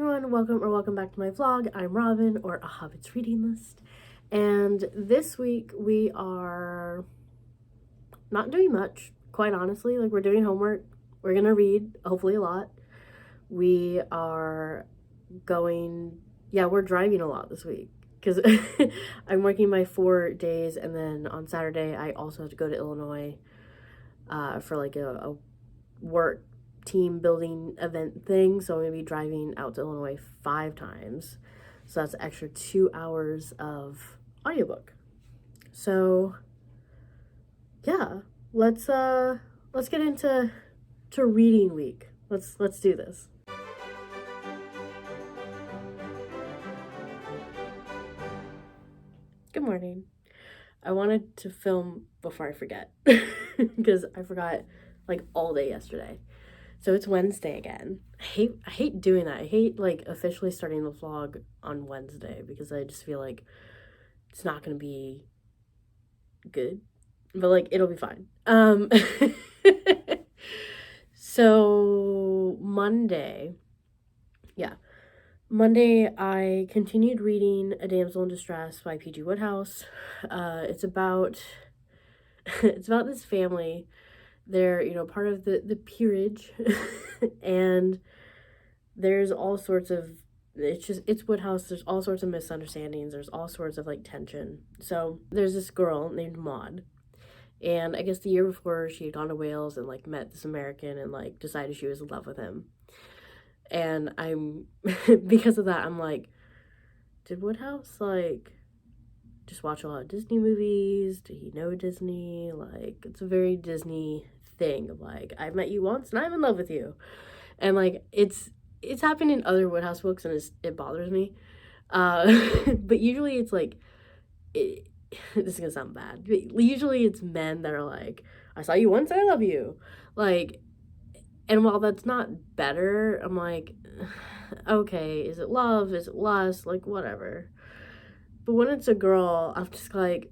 everyone, welcome back to my vlog. I'm Robin, or A Hobbit's Reading List, and this week we are not doing much, quite honestly. Like, we're doing homework, we're gonna read, hopefully a lot. We are we're driving a lot this week, because I'm working my 4 days, and then on Saturday I also have to go to Illinois for like a work team building event thing, so I'm gonna be driving out to Illinois 5 times, so that's an extra 2 hours of audiobook. So yeah, let's get into reading week. Let's do this. Good morning. I wanted to film before I forget because I forgot like all day yesterday. So it's Wednesday again. I hate doing that. I hate like officially starting the vlog on Wednesday because I just feel like it's not gonna be good. But like it'll be fine. So Monday I continued reading A Damsel in Distress by P.G. Wodehouse. It's about this family. They're, part of the peerage, and there's all sorts of, it's Wodehouse, there's all sorts of misunderstandings, there's all sorts of, like, tension. So there's this girl named Maud, and I guess the year before she had gone to Wales and, like, met this American and, like, decided she was in love with him. And because of that, I'm like, did Wodehouse, like, just watch a lot of Disney movies? Did he know Disney? Like, it's a very Disney thing of like, I met you once and I'm in love with you. And like it's happened in other Wodehouse books, and it bothers me. But usually it's like this is gonna sound bad, but usually it's men that are like, I saw you once and I love you. Like, and while that's not better, I'm like, okay, is it love? Is it lust? Like, whatever. But when it's a girl, I'm just like,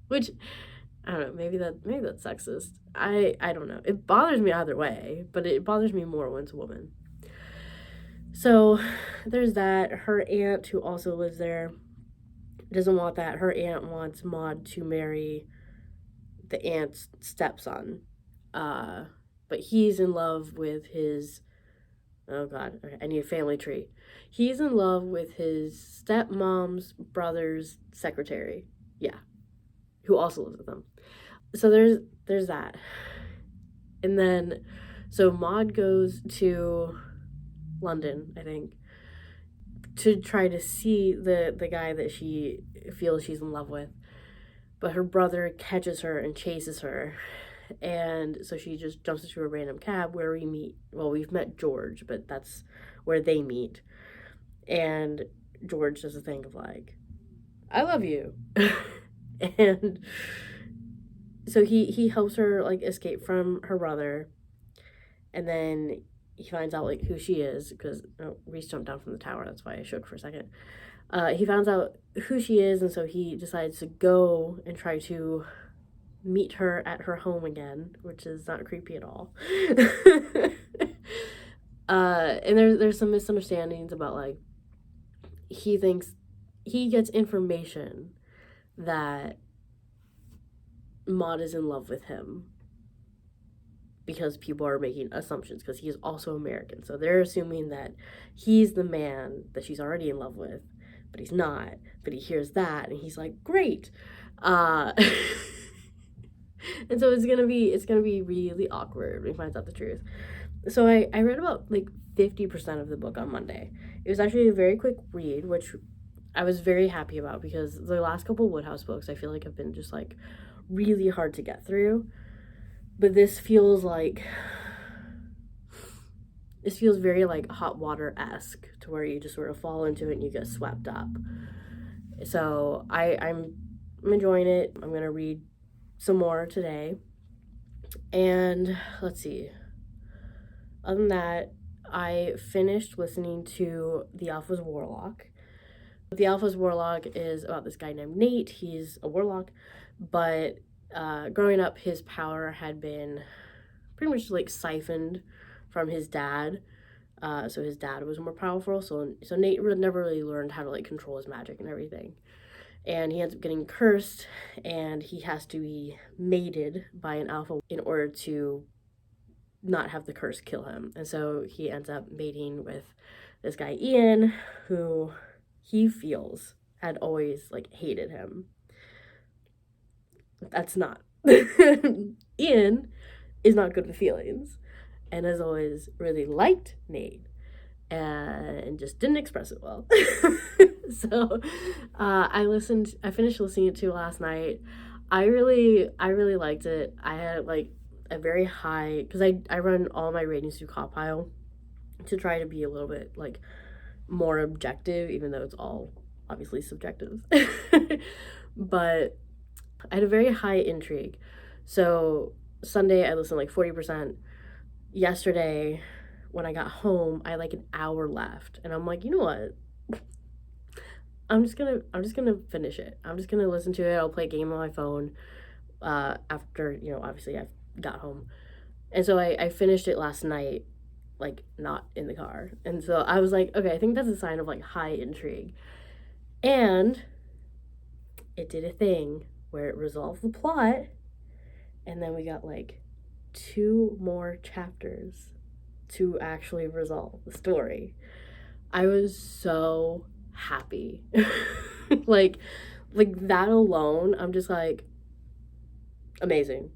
which, I don't know, maybe that's sexist. I don't know. It bothers me either way, but it bothers me more when it's a woman. So there's that. Her aunt, who also lives there, doesn't want that. Her aunt wants Maud to marry the aunt's stepson. But he's in love with his, oh God, okay, I need a family tree. He's in love with his stepmom's brother's secretary. Yeah. Who also lives with them. So there's that. And then, so Maud goes to London, I think, to try to see the guy that she feels she's in love with. But her brother catches her and chases her. And so she just jumps into a random cab where we meet. Well, we've met George, but that's where they meet. And George does a thing of like, I love you. And so he helps her like escape from her brother. And then he finds out like who she is, because Reese jumped down from the tower. That's why I shook for a second. He finds out who she is, and so he decides to go and try to meet her at her home again, which is not creepy at all. And there's some misunderstandings about like, he thinks he gets information that Maud is in love with him because people are making assumptions, because he is also American, so they're assuming that he's the man that she's already in love with, but he's not. But he hears that and he's like, great. And so it's gonna be really awkward when he finds out the truth. So I read about like 50% of the book on Monday. It was actually a very quick read, which I was very happy about, because the last couple Wodehouse books I feel like have been just like really hard to get through. But this feels very like Hot Water-esque, to where you just sort of fall into it and you get swept up. So I'm enjoying it. I'm gonna read some more today. And let's see. Other than that, I finished listening to The Elves Warlock. The Elves Warlock is about this guy named Nate. He's a warlock, but growing up, his power had been pretty much like siphoned from his dad. So his dad was more powerful. So Nate never really learned how to like control his magic and everything. And he ends up getting cursed, and he has to be mated by an alpha in order to not have the curse kill him. And so he ends up mating with this guy Ian, who he feels had always like hated him. That's not. Ian is not good with feelings and has always really liked Nate and just didn't express it well. So I finished listening to it last night. I really liked it. I had like a very high, because I run all my ratings through Compile to try to be a little bit like more objective, even though it's all obviously subjective. But I had a very high intrigue. So Sunday I listened like 40%. Yesterday when I got home, I had like an hour left, and I'm like, you know what? I'm just gonna finish it. I'm just gonna listen to it. I'll play a game on my phone after, obviously I got home. And so I finished it last night, like not in the car. And so I was like, okay, I think that's a sign of like high intrigue. And it did a thing where it resolved the plot, and then we got like 2 more chapters to actually resolve the story. I was so happy. like that alone, I'm just like, amazing.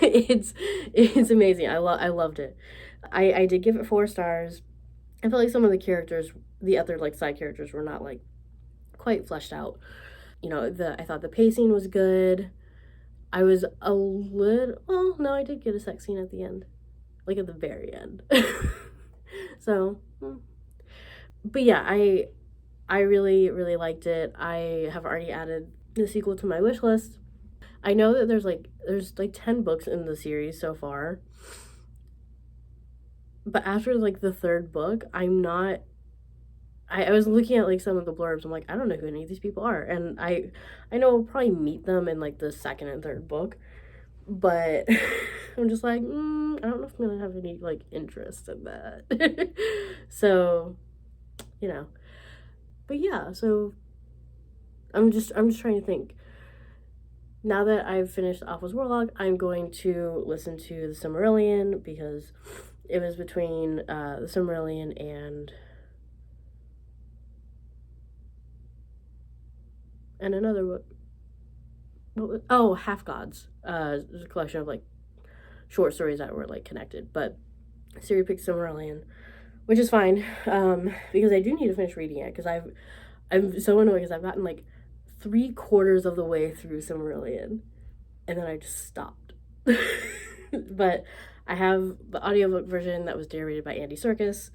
it's amazing. I loved it. I did give it 4 stars. I felt like some of the characters, the other like side characters, were not like quite fleshed out. I thought the pacing was good. I was a little, well, no, I did get a sex scene at the end, like at the very end. So, but yeah, I really liked it. I have already added the sequel to my wish list. I know that there's like 10 books in the series so far, but after like the 3rd book, I'm not. I was looking at like some of the blurbs. I'm like, I don't know who any of these people are, and I know I'll probably meet them in like the 2nd and 3rd book, but I'm just like, I don't know if I'm gonna have any like interest in that. So, but yeah. So I'm just trying to think. Now that I've finished Alpha's Warlock, I'm going to listen to the Silmarillion, because it was between the Silmarillion and another book. Half Gods. There's a collection of like short stories that were like connected, but Siri picked Silmarillion, which is fine, because I do need to finish reading it, because I'm so annoyed because I've gotten like 3/4 of the way through Silmarillion, and then I just stopped. But I have the audiobook version that was narrated by Andy Serkis,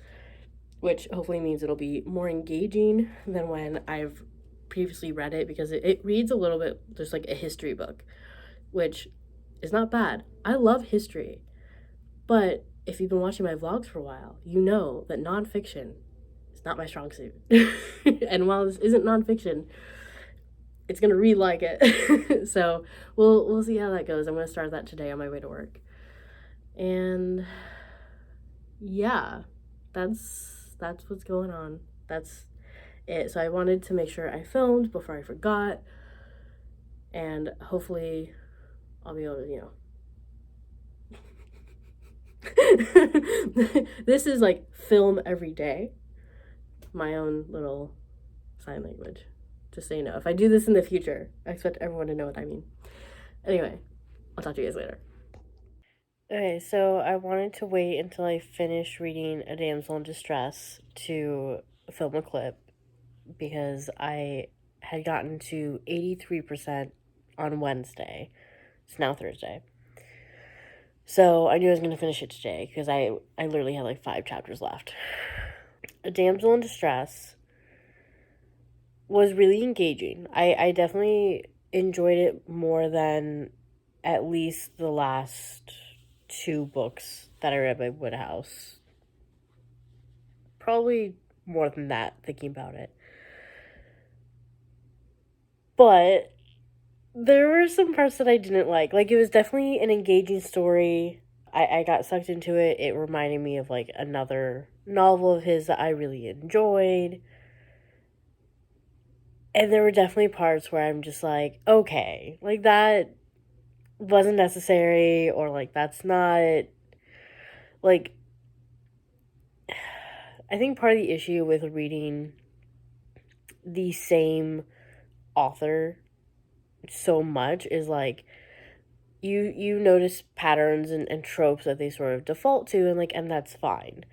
which hopefully means it'll be more engaging than when I've previously read it, because it reads a little bit just like a history book, which is not bad. I love history, but if you've been watching my vlogs for a while, you know that nonfiction is not my strong suit. And while this isn't nonfiction, it's gonna read like it. So we'll see how that goes. I'm gonna start that today on my way to work. And yeah, that's what's going on. That's it. So I wanted to make sure I filmed before I forgot, and hopefully I'll be able to, this is like film every day. My own little sign language. Just so you know, if I do this in the future, I expect everyone to know what I mean. Anyway, I'll talk to you guys later. Okay, so I wanted to wait until I finished reading A Damsel in Distress to film a clip, because I had gotten to 83% on Wednesday. It's now Thursday. So I knew I was going to finish it today, because I literally had like 5 chapters left. A Damsel in Distress was really engaging. I definitely enjoyed it more than at least the last 2 books that I read by Wodehouse. Probably more than that, thinking about it. But there were some parts that I didn't like. Like, it was definitely an engaging story. I got sucked into it. It reminded me of like another novel of his that I really enjoyed. And there were definitely parts where I'm just like, okay, like that wasn't necessary, or like that's not like I think part of the issue with reading the same author so much is like you notice patterns and tropes that they sort of default to, and that's fine.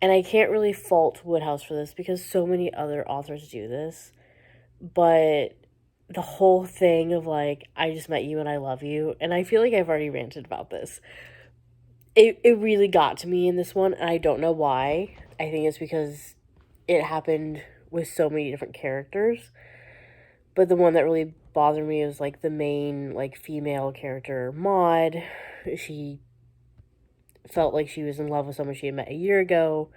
And I can't really fault Wodehouse for this because so many other authors do this. But the whole thing of like, I just met you and I love you, and I feel like I've already ranted about this. It really got to me in this one, and I don't know why. I think it's because it happened with so many different characters. But the one that really bothered me was like the main like female character, Maud. She felt like she was in love with someone she had met a year ago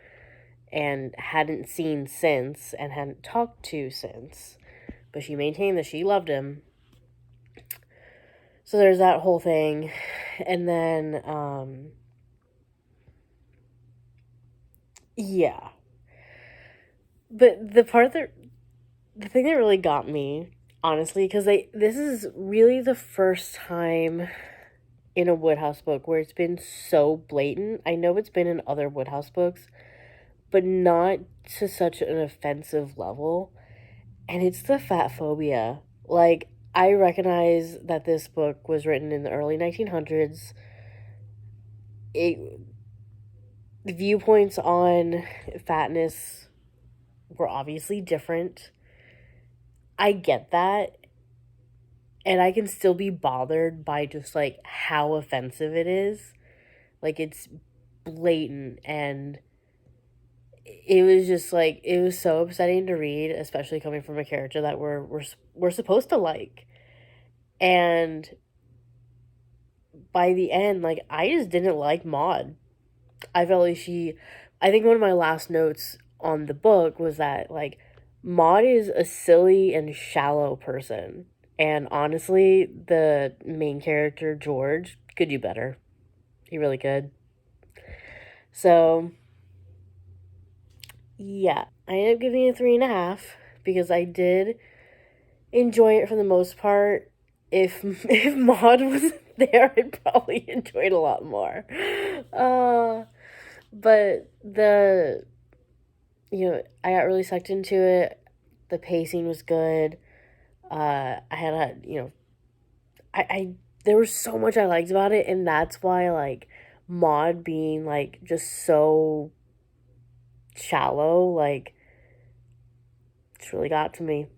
and hadn't seen since and hadn't talked to since. But she maintained that she loved him. So there's that whole thing. And then, yeah. But the thing that really got me, honestly, because this is really the first time in a Wodehouse book where it's been so blatant. I know it's been in other Wodehouse books, but not to such an offensive level. And it's the fat phobia. Like, I recognize that this book was written in the early 1900s. The viewpoints on fatness were obviously different. I get that. And I can still be bothered by just like how offensive it is. Like, it's blatant, and it was just like, it was so upsetting to read, especially coming from a character that we're supposed to like. And by the end, like, I just didn't like Maud. I felt like I think one of my last notes on the book was that, like, Maud is a silly and shallow person. And honestly, the main character, George, could do better. He really could. So, yeah. I ended up giving it 3.5 because I did enjoy it for the most part. If Maud was there, I'd probably enjoy it a lot more. But I got really sucked into it. The pacing was good. I had I there was so much I liked about it, and that's why, like, Maud being like just so shallow, like, it's really got to me.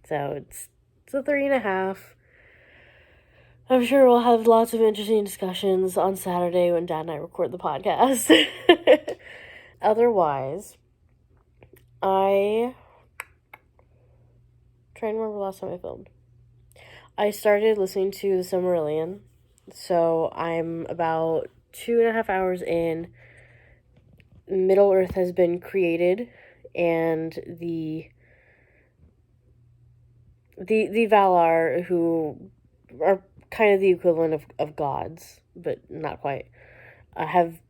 So it's a 3.5. I'm sure we'll have lots of interesting discussions on Saturday when Dad and I record the podcast. Otherwise, I'm trying to remember the last time I filmed. I started listening to the Silmarillion, so I'm about 2.5 hours in. Middle Earth has been created, and the Valar, who are kind of the equivalent of gods, but not quite, have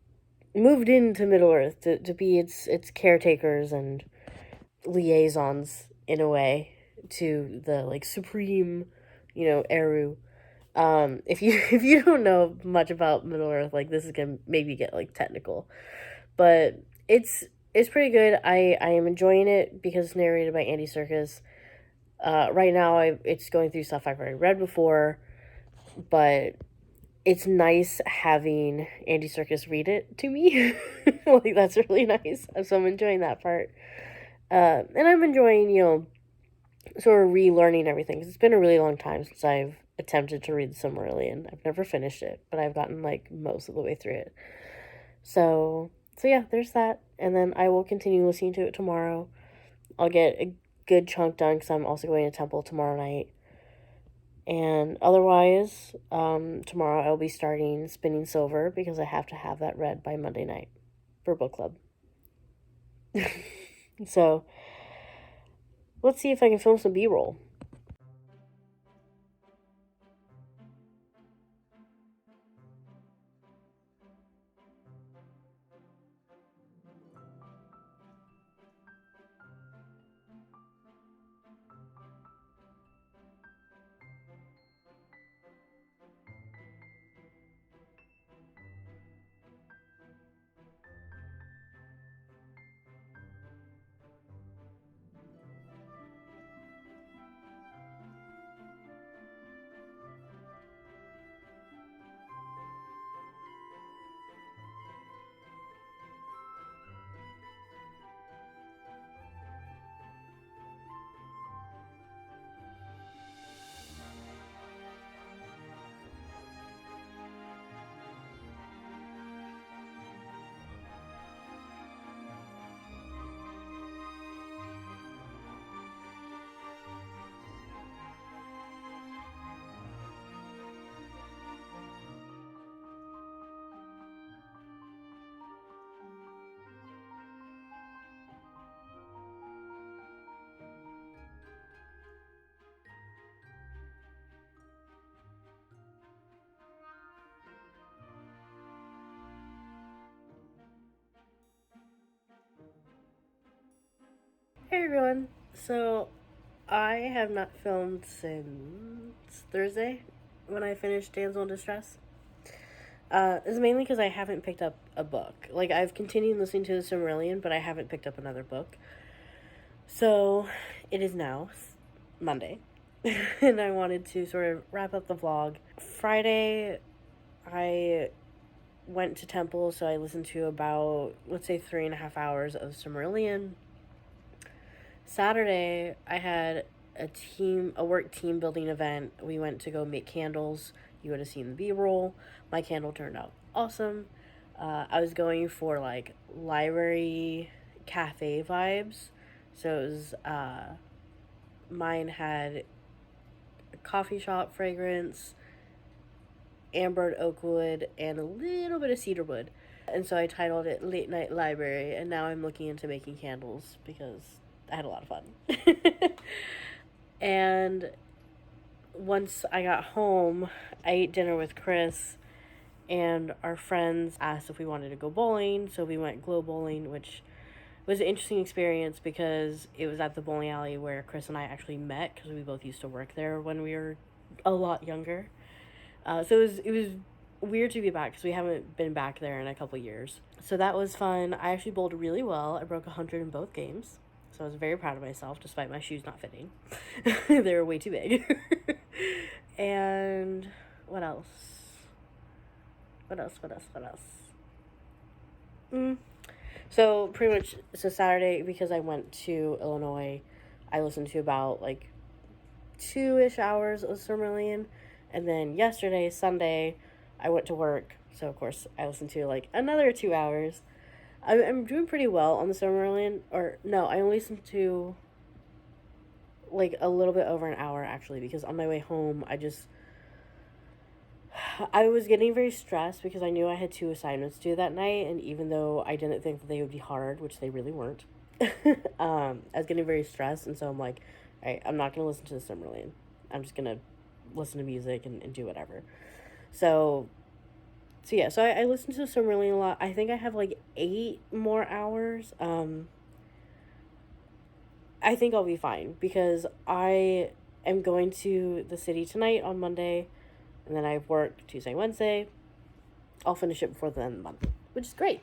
moved into Middle Earth to be its caretakers and liaisons, in a way, to the, like, supreme, Eru. If you don't know much about Middle Earth, like, this is gonna maybe get, like, technical, but it's pretty good. I am enjoying it because it's narrated by Andy Serkis. Right now, it's going through stuff I've already read before, but it's nice having Andy Serkis read it to me. Like, that's really nice. So I'm enjoying that part. And I'm enjoying, sort of relearning everything, because it's been a really long time since I've attempted to read the Silmarillion. I've never finished it, but I've gotten, like, most of the way through it. So yeah, there's that. And then I will continue listening to it tomorrow. I'll get a good chunk done because I'm also going to Temple tomorrow night. And otherwise, tomorrow I'll be starting Spinning Silver because I have to have that read by Monday night for book club. So let's see if I can film some B-roll. everyone. So, I have not filmed since Thursday when I finished Damsel in Distress. It's mainly because I haven't picked up a book. Like, I've continued listening to the Silmarillion, but I haven't picked up another book. So, it is now Monday, and I wanted to sort of wrap up the vlog. Friday, I went to temple, so I listened to about, let's say, 3.5 hours of Silmarillion. Saturday, I had a work team building event. We went to go make candles. You would have seen the B-roll. My candle turned out awesome. I was going for like library cafe vibes. So it was, mine had a coffee shop fragrance, ambered oak wood, and a little bit of cedar wood. And so I titled it Late Night Library, and now I'm looking into making candles because I had a lot of fun. And once I got home, I ate dinner with Chris, and our friends asked if we wanted to go bowling, so we went glow bowling, which was an interesting experience because it was at the bowling alley where Chris and I actually met, because we both used to work there when we were a lot younger. So it was weird to be back because we haven't been back there in a couple years. So that was fun. I actually bowled really well. I broke 100 in both games. So I was very proud of myself, despite my shoes not fitting. They were way too big. And what else? So pretty much, so Saturday, because I went to Illinois, I listened to about like 2-ish hours of Silmarillion. And then yesterday, Sunday, I went to work. So of course I listened to like another 2 hours. I'm doing pretty well on the Silmarillion, or no, I only listened to like a little bit over an hour actually, because on my way home, I was getting very stressed because I knew I had 2 assignments due that night, and even though I didn't think that they would be hard, which they really weren't, I was getting very stressed, and so I'm like, all right, I'm not going to listen to the Silmarillion. I'm just going to listen to music and do whatever. So yeah, so I listened to Silmarillion a lot. I think I have like 8 more hours. I think I'll be fine because I am going to the city tonight on Monday, and then I have work Tuesday, Wednesday. I'll finish it before the end of the month, which is great.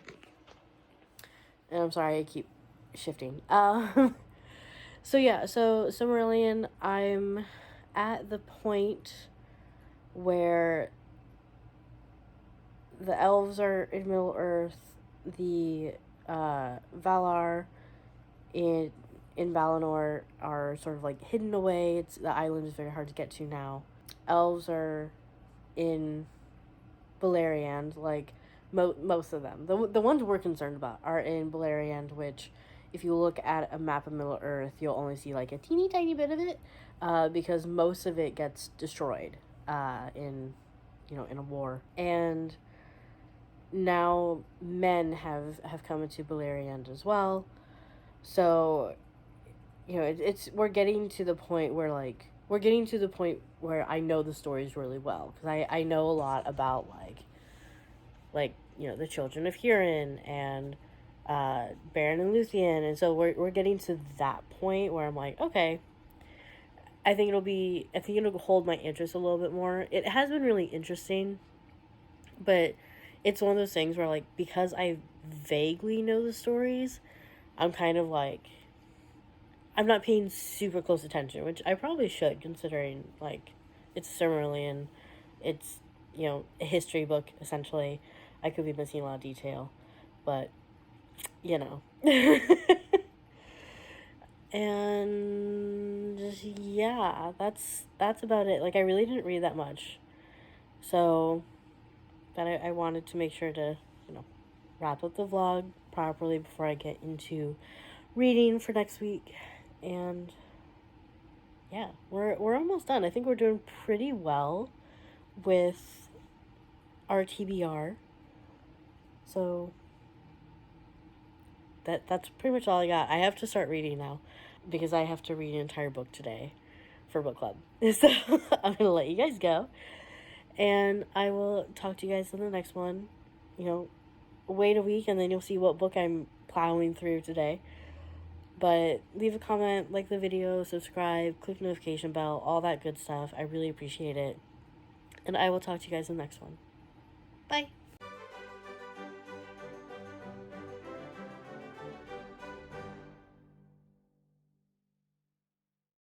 And I'm sorry I keep shifting. So yeah, so Silmarillion, I'm at the point where the elves are in Middle Earth, the Valar in Valinor are sort of like hidden away. The island is very hard to get to now. Elves are in Beleriand, like most of them. The ones we're concerned about are in Beleriand, which if you look at a map of Middle Earth, you'll only see like a teeny tiny bit of it, because most of it gets destroyed in a war. And now men have come into Beleriand as well. So, we're getting to the point where I know the stories really well, because I know a lot about like the children of Hurin and Beren and Luthien, and so we're getting to that point where I'm like, okay, I think it'll hold my interest a little bit more. It has been really interesting, but it's one of those things where, like, because I vaguely know the stories, I'm kind of like, I'm not paying super close attention, which I probably should, considering, like, it's Silmarillion, it's, a history book, essentially. I could be missing a lot of detail, but, And, yeah, that's about it. Like, I really didn't read that much, so that I wanted to make sure to, wrap up the vlog properly before I get into reading for next week. And yeah, we're almost done. I think we're doing pretty well with our TBR. So that's pretty much all I got. I have to start reading now because I have to read an entire book today for book club. So I'm gonna let you guys go, and I will talk to you guys in the next one. Wait a week and then you'll see what book I'm plowing through today. But leave a comment, like the video, subscribe, click notification bell, all that good stuff. I really appreciate it. And I will talk to you guys in the next one. Bye.